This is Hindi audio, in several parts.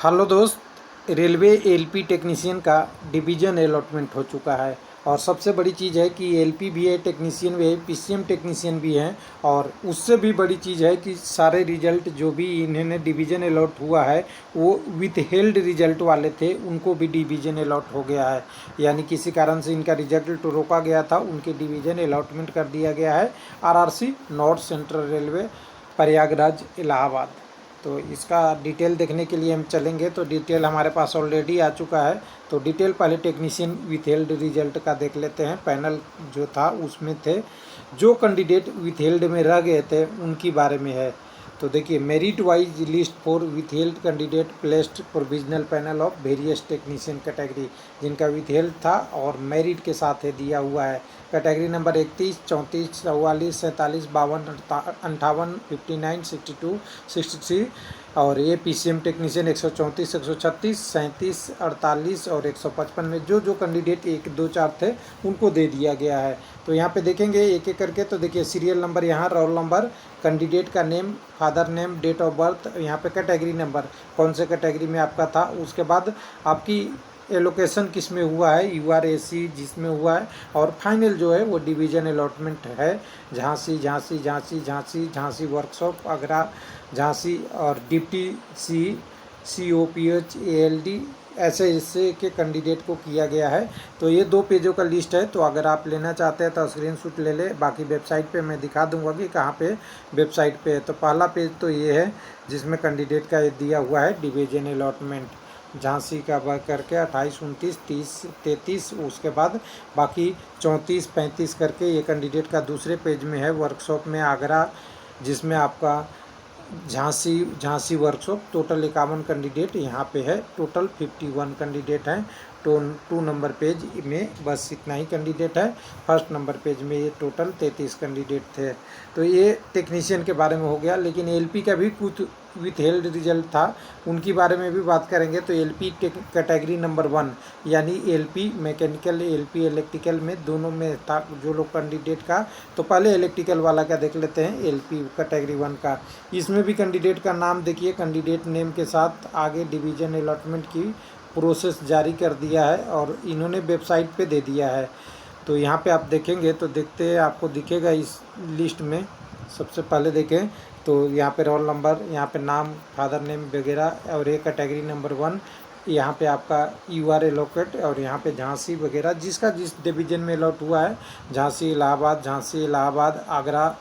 हेलो दोस्त, रेलवे एलपी टेक्नीशियन का डिवीज़न अलॉटमेंट हो चुका है। और सबसे बड़ी चीज़ है कि एलपी भी है, टेक्नीशियन भी है, पीसीएम टेक्नीशियन भी हैं। और उससे भी बड़ी चीज़ है कि सारे रिजल्ट जो भी इन्हें डिवीज़न अलॉट हुआ है वो विथ हेल्ड रिजल्ट वाले थे, उनको भी डिवीज़न अलॉट हो गया है। यानी किसी कारण से इनका रिजल्ट रोका गया था, उनके डिवीज़न अलॉटमेंट कर दिया गया है। RRC north central railway, Prayagraj, Allahabad. तो इसका डिटेल देखने के लिए हम चलेंगे तो डिटेल हमारे पास ऑलरेडी आ चुका है। तो डिटेल पहले टेक्नीशियन विथ हेल्ड रिजल्ट का देख लेते हैं। पैनल जो था उसमें थे जो कैंडिडेट विथ हेल्ड में रह गए थे उनकी बारे में है। तो देखिए, merit wise list for with held candidate placed provisional panel of various technician category, जिनका विथ हेल्ड था और मेरिट के साथ है दिया हुआ है। Category number 31, 34, 44, 47, 52, 58, 59, 62, 63। और ये पीसीएम टेक्नीशियन 134, 136, 37, 48 और 155 में जो जो कैंडिडेट 1, 2, 4 थे उनको दे दिया गया है। तो यहाँ पे देखेंगे एक एक करके। तो देखिए, सीरियल नंबर, यहाँ रोल नंबर, कैंडिडेट का name, father name, date of birth, यहाँ पे कैटेगरी नंबर, कौन से कैटेगरी में आपका था। उसके बाद आपकी एलोकेशन किस में हुआ है, यूआरएसी जिसमें हुआ है। और फाइनल जो है वो डिवीज़न अलॉटमेंट है झांसी, झांसी, झांसी, झांसी, झांसी वर्कशॉप, आगरा, झांसी और डिप्टी COPH ALD, ऐसे हिस्से के कैंडिडेट को किया गया है। तो ये 2 पेजों का लिस्ट है। तो अगर आप लेना चाहते हैं तो स्क्रीनशॉट ले ले, बाकी वेबसाइट पे मैं दिखा दूंगा कि कहाँ पे वेबसाइट पे है। तो पहला पेज तो ये है जिसमें कैंडिडेट का दिया हुआ है डिवीज़न अलॉटमेंट झांसी का वर्क करके 28, 29, 30, 33। उसके बाद बाकी 34, 35 करके ये कैंडिडेट का दूसरे पेज में है। वर्कशॉप में आगरा, जिसमें आपका झांसी वर्कशॉप, टोटल 51 कैंडिडेट यहाँ पे है। टोटल 51 कैंडिडेट हैं। 2 नंबर पेज में बस इतना ही कैंडिडेट है। फर्स्ट नंबर पेज में ये टोटल 33 कैंडिडेट थे। तो ये टेक्नीशियन के बारे में हो गया। लेकिन एलपी का भी कुछ विथ हेल्ड रिजल्ट था, उनकी बारे में भी बात करेंगे। तो एलपी कैटेगरी नंबर 1 यानी एलपी मैकेनिकल, एलपी इलेक्ट्रिकल में दोनों में था जो लोग कैंडिडेट का। तो पहले इलेक्ट्रिकल वाला का देख लेते हैं, एलपी कैटेगरी 1 का। इसमें भी कैंडिडेट का नाम देखिए, कैंडिडेट नेम के साथ आगे डिवीज़न अलॉटमेंट की प्रोसेस जारी कर दिया है और इन्होंने वेबसाइट पे दे दिया है। तो यहाँ पे आप देखेंगे तो देखते हैं, आपको दिखेगा इस लिस्ट में। सबसे पहले देखें तो यहाँ पे रोल नंबर, यहाँ पे नाम, फादर नेम वगैरह, और ये कैटेगरी नंबर 1। यहाँ पे आपका UR एलोकेट, और यहाँ पे झांसी वगैरह जिसका जिस डिवीज़न में अलॉट हुआ है। झांसी इलाहाबाद, झांसी इलाहाबाद, आगरा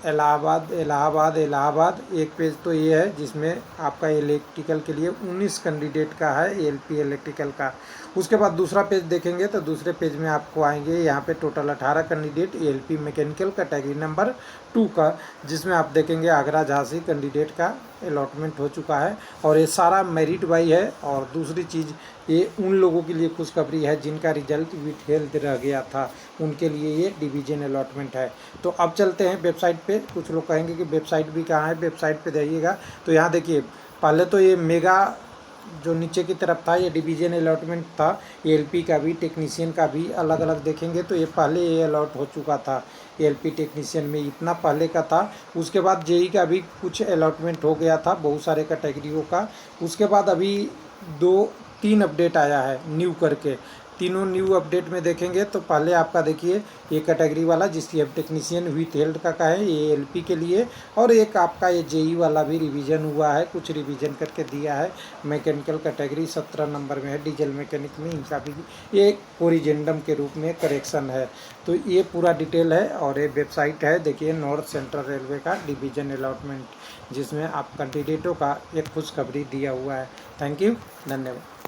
इलाहाबाद, इलाहाबाद, इलाहाबाद। एक पेज तो ये है जिसमें आपका इलेक्ट्रिकल के लिए 19 कैंडिडेट का है, एलपी इलेक्ट्रिकल का। उसके बाद दूसरा पेज देखेंगे तो दूसरे पेज में आपको आएंगे यहाँ पे total 18 candidate LP mechanical category number 2 का, जिसमें आप देखेंगे आगरा, झांसी कैंडिडेट का अलॉटमेंट हो चुका है। और ये सारा मेरिट वाई है। और दूसरी चीज़, ये उन लोगों के लिए खुशखबरी है जिनका रिजल्ट विथ हेल्थ रह गया था, उनके लिए ये डिवीज़न अलॉटमेंट है। तो अब चलते हैं वेबसाइट पे। कुछ लोग कहेंगे कि वेबसाइट भी कहाँ है, वेबसाइट पे जाइएगा। तो यहाँ देखिए, पहले तो ये मेगा जो नीचे की तरफ था ये डिवीज़न अलॉटमेंट था। एलपी का भी, टेक्नीशियन का भी अलग अलग देखेंगे तो ये पहले ये अलॉट हो चुका था। एलपी टेक्नीशियन में इतना पहले का था। उसके बाद जेई का भी कुछ अलॉटमेंट हो गया था, बहुत सारे कैटेगरियों का। उसके बाद अभी 2-3 अपडेट आया है न्यू करके। तीनों न्यू अपडेट में देखेंगे तो पहले आपका देखिए, ये कैटेगरी वाला जिसकी अब टेक्नीशियन विथ हेल्थ का है, ये एलपी के लिए। और एक आपका ये जेई वाला भी रिवीजन हुआ है, कुछ रिवीजन करके दिया है। मैकेनिकल कैटेगरी 17 नंबर में है, डीजल मैकेनिक में, इनका भी ये कोरिजेंडम के रूप में करेक्शन है। तो ये पूरा डिटेल है और ये वेबसाइट है देखिए, नॉर्थ सेंट्रल रेलवे का डिवीजन अलॉटमेंट, जिसमें आप कैंडिडेटों का एक खुशखबरी दिया हुआ है। थैंक यू, धन्यवाद।